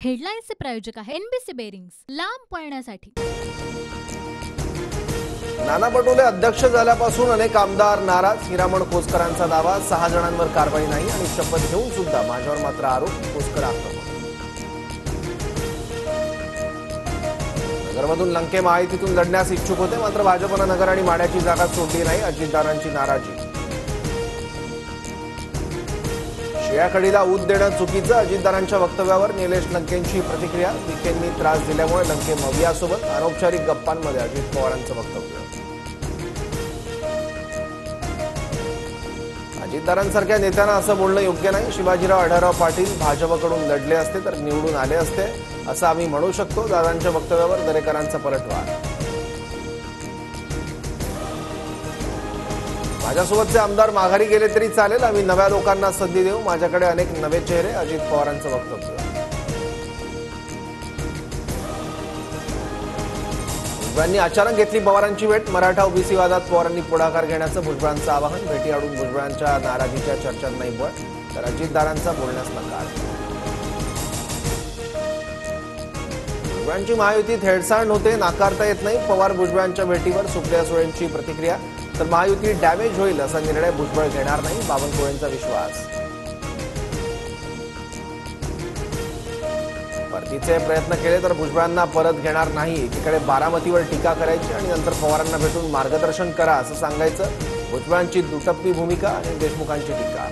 हेडलाईन्सचे प्रायोजक आहे NBC bearings, लांब पळण्यासाठी। नाना पटोले अध्यक्ष झाल्यापासून अनेक आमदार नाराज। हिरामण खोसकरांचा दावा, 6 जणांवर कारवाई नाही आणि शपथ घेऊन सुद्धा माझ्यावर मात्र आरोप। खोसकर आक्रमक। नगरमधून लंके महायुतीतून लढण्यास इच्छुक होते, मात्र भाजपनं नगर आणि माढ्याची जागा सोडली नाही। अजितदारांची नाराजी। शियाखडीला ऊत देणं चुकीचं, अजितदारांच्या वक्तव्यावर निलेश लंकेंची प्रतिक्रिया। विखेंनी त्रास दिल्यामुळे लंके मवियासोबत अनौपचारिक गप्पांमध्ये अजित पवारांचं वक्तव्य। अजितदारांसारख्या नेत्यांना असं बोलणं योग्य नाही। शिवाजीराव आढळराव पाटील भाजपकडून लढले असते तर निवडून आले असते असं आम्ही म्हणू शकतो। दादांच्या वक्तव्यावर दरेकरांचा पलटवार। माझ्यासोबतचे आमदार माघारी गेले तरी चालेल, आम्ही नव्या लोकांना संधी देऊ। माझ्याकडे अनेक नवे चेहरे, अजित पवारांचं वक्तव्य। भुजबळांनी अचानक घेतली पवारांची भेट। मराठा ओबीसी वादात पवारांनी पुढाकार घेण्याचं भुजबळांचं आवाहन। भेटी अडून भुजबळांच्या नाराजीच्या चर्चांना बळ, तर अजितदारांचा बोलण्यास नकार। भुजबळांची महायुतीत हेळसांड होते, नाकारता येत नाही। पवार भुजबळांच्या भेटीवर सुप्रिया सुळेंची प्रतिक्रिया। तर महायुती डॅमेज होईल असा निर्णय भुजबळ घेणार नाही, बावनकुळेंचा विश्वास। परतीचे प्रयत्न केले तर भुजबळांना परत घेणार नाही। एकीकडे बारामतीवर टीका करायची आणि नंतर पवारांना भेटून मार्गदर्शन करा असं सांगायचं। भुजबळांची दुटप्पी भूमिका आणि देशमुखांची टीका।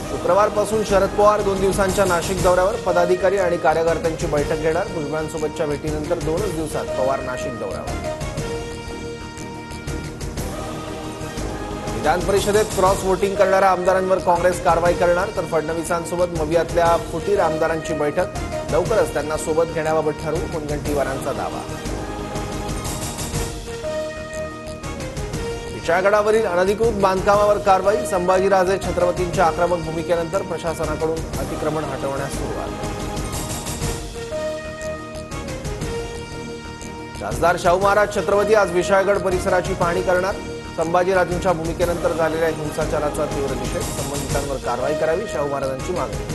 शुक्रवारपासून शरद पवार 2 दिवसांच्या नाशिक दौऱ्यावर। पदाधिकारी आणि कार्यकर्त्यांची बैठक घेणार। भुजबळांसोबतच्या भेटीनंतर 2च दिवसात पवार नाशिक दौऱ्यावर। विधान परिषदेत क्रॉस वोटिंग करणाऱ्या आमदारांवर काँग्रेस कारवाई करणार। तर फडणवीसांसोबत मवियातल्या फुटीर आमदारांची बैठक। लवकरच त्यांना सोबत घेण्याबाबत ठरवू, मुनगंटीवारांचा दावा। विशाळगडावरील अनधिकृत बांधकामावर कारवाई। संभाजीराजे छत्रपतींच्या आक्रमक भूमिकेनंतर प्रशासनाकडून अतिक्रमण हटवण्यास सुरुवात। खासदार शाहू महाराज छत्रपती आज विशाळगड परिसराची पाहणी करणार। संभाजीराजेंच्या भूमिकेनंतर झालेल्या हिंसाचाराचा तीव्र निषेध। संबंधितांवर कारवाई करावी, शाहू महाराजांची मागणी।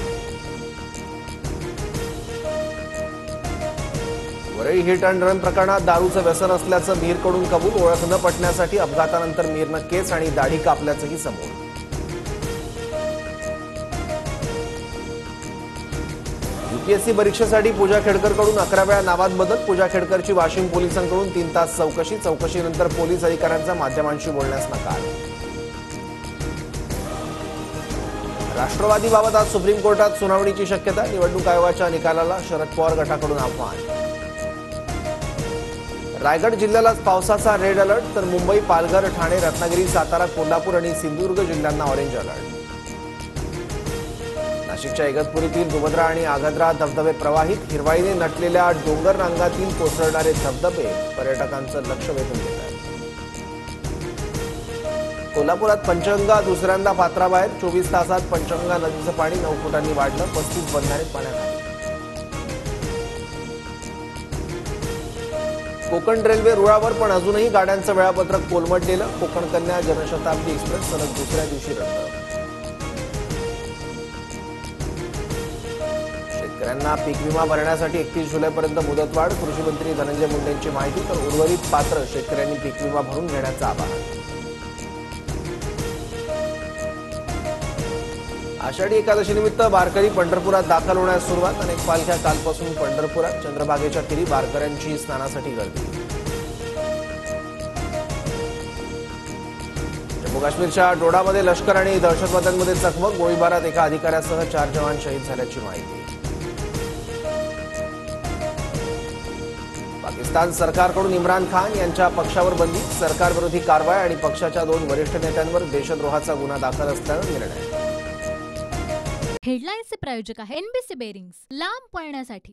वरळी हिट अँड रन प्रकरणात दारूचं व्यसन असल्याचं मीरकडून कबूल। ओळख न पटण्यासाठी अपघातानंतर मीरनं केस आणि दाढी कापल्याचंही समोर। यूपीएससी परीक्षेसाठी पूजा खेडकरकडून 11 वेळा नावात बदल। पूजा खेडकरची वाशिम पोलिसांकडून 3 तास चौकशी। चौकशीनंतर पोलीस अधिकाऱ्यांचा माध्यमांशी बोलण्यास नकार। राष्ट्रवादीबाबत आज सुप्रीम कोर्टात सुनावणीची शक्यता। निवडणूक आयोगाच्या निकालाला शरद पवार गटाकडून आव्हान। रायगड जिल्ह्याला पावसाचा रेड अलर्ट, तर मुंबई, पालघर, ठाणे, रत्नागिरी, सातारा, कोल्हापूर आणि सिंधुदुर्ग जिल्ह्यांना ऑरेंज अलर्ट। नाशिकच्या इगतपुरीतील दुबद्रा आणि आगद्रा धबधबे प्रवाहित। हिरवाईने नटलेल्या डोंगर रांगातील कोसळणारे धबधबे पर्यटकांचं लक्ष वेधून घेत आहेत। कोल्हापुरात पंचगंगा दुसऱ्यांदा पात्राबाहेर। 24 तासात पंचगंगा नदीचं पाणी 9 फुटांनी वाढलं। 35 बंधारे पाण्याखाली। कोकण रेल्वे रुळावर, पण अजूनही गाड्यांचं वेळापत्रक कोलमडलेलं। कोकण कन्या जनशताब्दी एक्सप्रेस सलग दुसऱ्या दिवशी रद्द। शेतकऱ्यांना पीक विमा भरण्यासाठी 31 जुलैपर्यंत मुदतवाढ। कृषी मंत्री धनंजय मुंडेंची माहिती। तर उर्वरित पात्र शेतकऱ्यांनी पीक विमा भरून घेण्याचं आवाहन। आषाढी एकादशीनिमित्त वारकरी पंढरपुरात दाखल होण्यास सुरुवात। अनेक पालख्या कालपासून पंढरपुरात। चंद्रभागेच्या तीरी वारकऱ्यांची स्नानासाठी गर्दी। जम्मू काश्मीरच्या डोडामध्ये लष्कर आणि दहशतवाद्यांमध्ये चकमक। गोळीबारात एका अधिकाऱ्यासह 4 जवान शहीद झाल्याची माहिती। पाकिस्तान सरकारकडून इम्रान खान यांच्या पक्षावर बंदी। सरकारविरोधी कारवाई आणि पक्षाच्या 2 वरिष्ठ नेत्यांवर देशद्रोहाचा गुन्हा दाखल असल्यानं निर्णय। हेडलाईन्सचे प्रायोजक आहे एनबीसी बेरिंग्स, लांब पळण्यासाठी।